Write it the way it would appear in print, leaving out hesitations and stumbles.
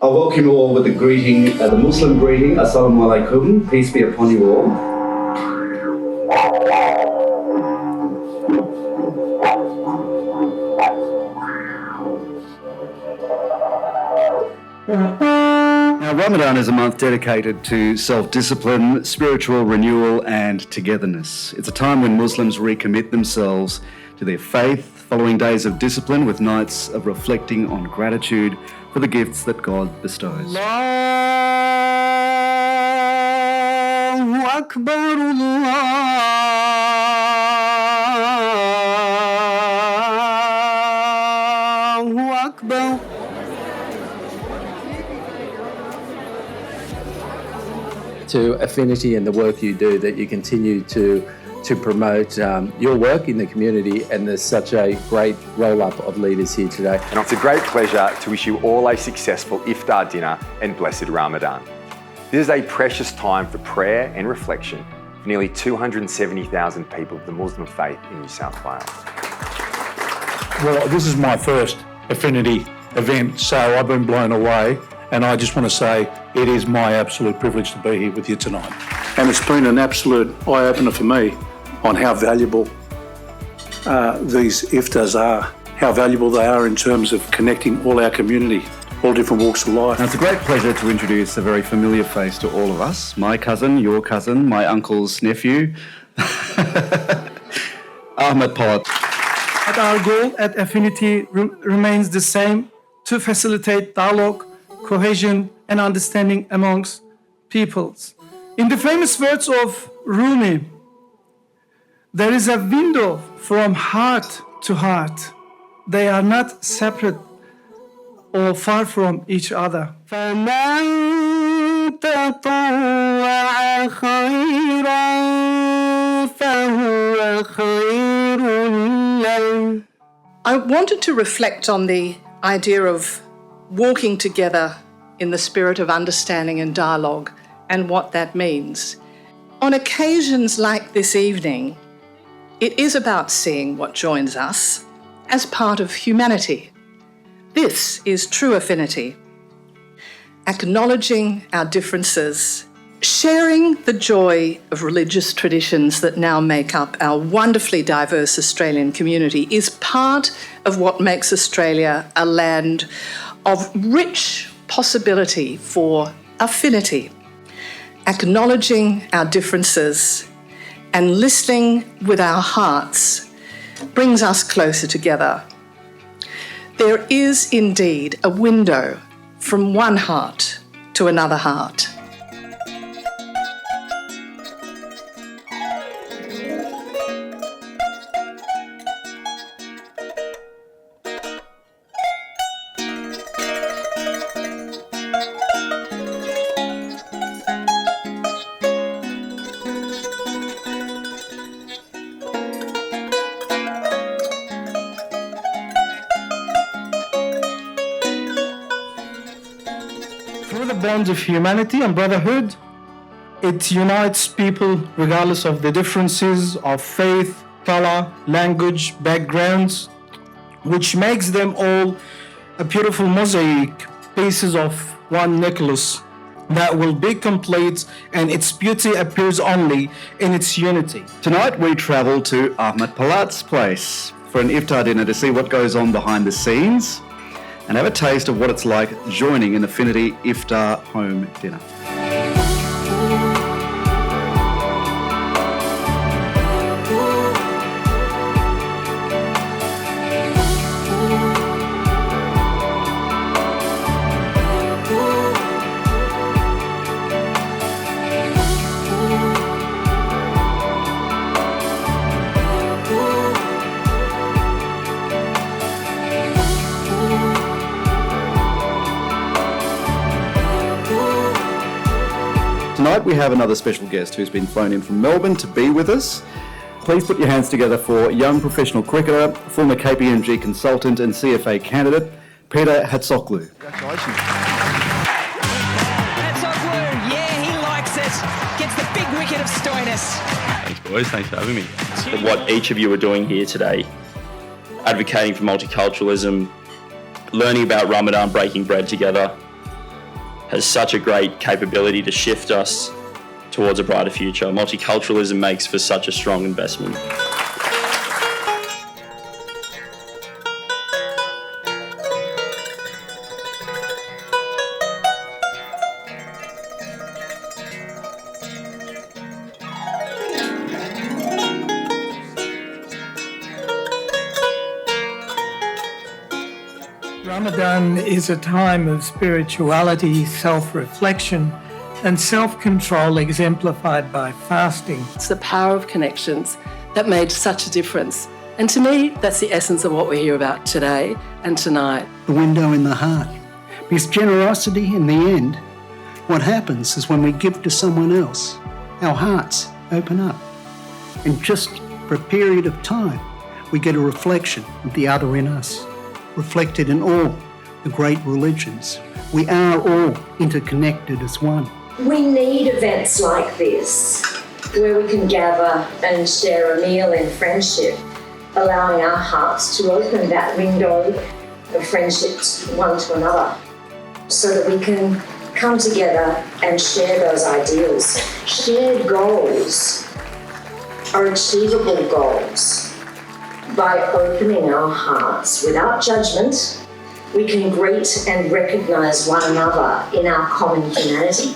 I welcome you all with the greeting, the Muslim greeting, Assalamu alaikum, peace be upon you all. Now, Ramadan is a month dedicated to self-discipline, spiritual renewal and togetherness. It's a time when Muslims recommit themselves to their faith, following days of discipline with nights of reflecting on gratitude for the gifts that God bestows. Allahu Akbar, Allahu Akbar. To Affinity and the work you do, that you continue to promote your work in the community, and there's such a great roll-up of leaders here today. And it's a great pleasure to wish you all a successful Iftar dinner and blessed Ramadan. This is a precious time for prayer and reflection for nearly 270,000 people of the Muslim faith in New South Wales. Well, this is my first Affinity event, so I've been blown away. And I just want to say it is my absolute privilege to be here with you tonight. And it's been an absolute eye-opener for me on how valuable these Iftars are, how valuable they are in terms of connecting all our community, all different walks of life. Now, it's a great pleasure to introduce a very familiar face to all of us. My cousin, your cousin, my uncle's nephew, Ahmed Polat. Our goal at Affinity remains the same: to facilitate dialogue, cohesion and understanding amongst peoples. In the famous words of Rumi, there is a window from heart to heart. They are not separate or far from each other. فَمَن تَطَوَّعَ خَيْرًا فَهُوَ خَيْرٌ لَهُ. I wanted to reflect on the idea of walking together in the spirit of understanding and dialogue and what that means. On occasions like this evening, it is about seeing what joins us as part of humanity. This is true affinity. Acknowledging our differences, sharing the joy of religious traditions that now make up our wonderfully diverse Australian community is part of what makes Australia a land of rich possibility for affinity. Acknowledging our differences and listening with our hearts brings us closer together. There is indeed a window from one heart to another heart. Through the bonds of humanity and brotherhood, it unites people regardless of the differences of faith, color, language, backgrounds, which makes them all a beautiful mosaic, pieces of one necklace that will be complete, and its beauty appears only in its unity. Tonight we travel to Ahmed Polat's place for an Iftar dinner to see what goes on behind the scenes and have a taste of what it's like joining an Affinity Iftar home dinner. Tonight we have another special guest who's been flown in from Melbourne to be with us. Please put your hands together for young professional cricketer, former KPMG consultant and CFA candidate, Peter Hatzoglu. Congratulations. Hatzoglu, yeah, he likes it. Gets the big wicket of Stoinis. Thanks, boys. Thanks for having me. What each of you are doing here today, advocating for multiculturalism, learning about Ramadan, breaking bread together, has such a great capability to shift us towards a brighter future. Multiculturalism makes for such a strong investment. Ramadan is a time of spirituality, self-reflection, and self-control exemplified by fasting. It's the power of connections that made such a difference. And to me, that's the essence of what we hear about today and tonight. The window in the heart. Because generosity, in the end, what happens is when we give to someone else, our hearts open up. And just for a period of time, we get a reflection of the other in us, reflected in all the great religions. We are all interconnected as one. We need events like this, where we can gather and share a meal in friendship, allowing our hearts to open that window of friendship one to another, so that we can come together and share those ideals. Shared goals are achievable goals. By opening our hearts without judgment, we can greet and recognise one another in our common humanity.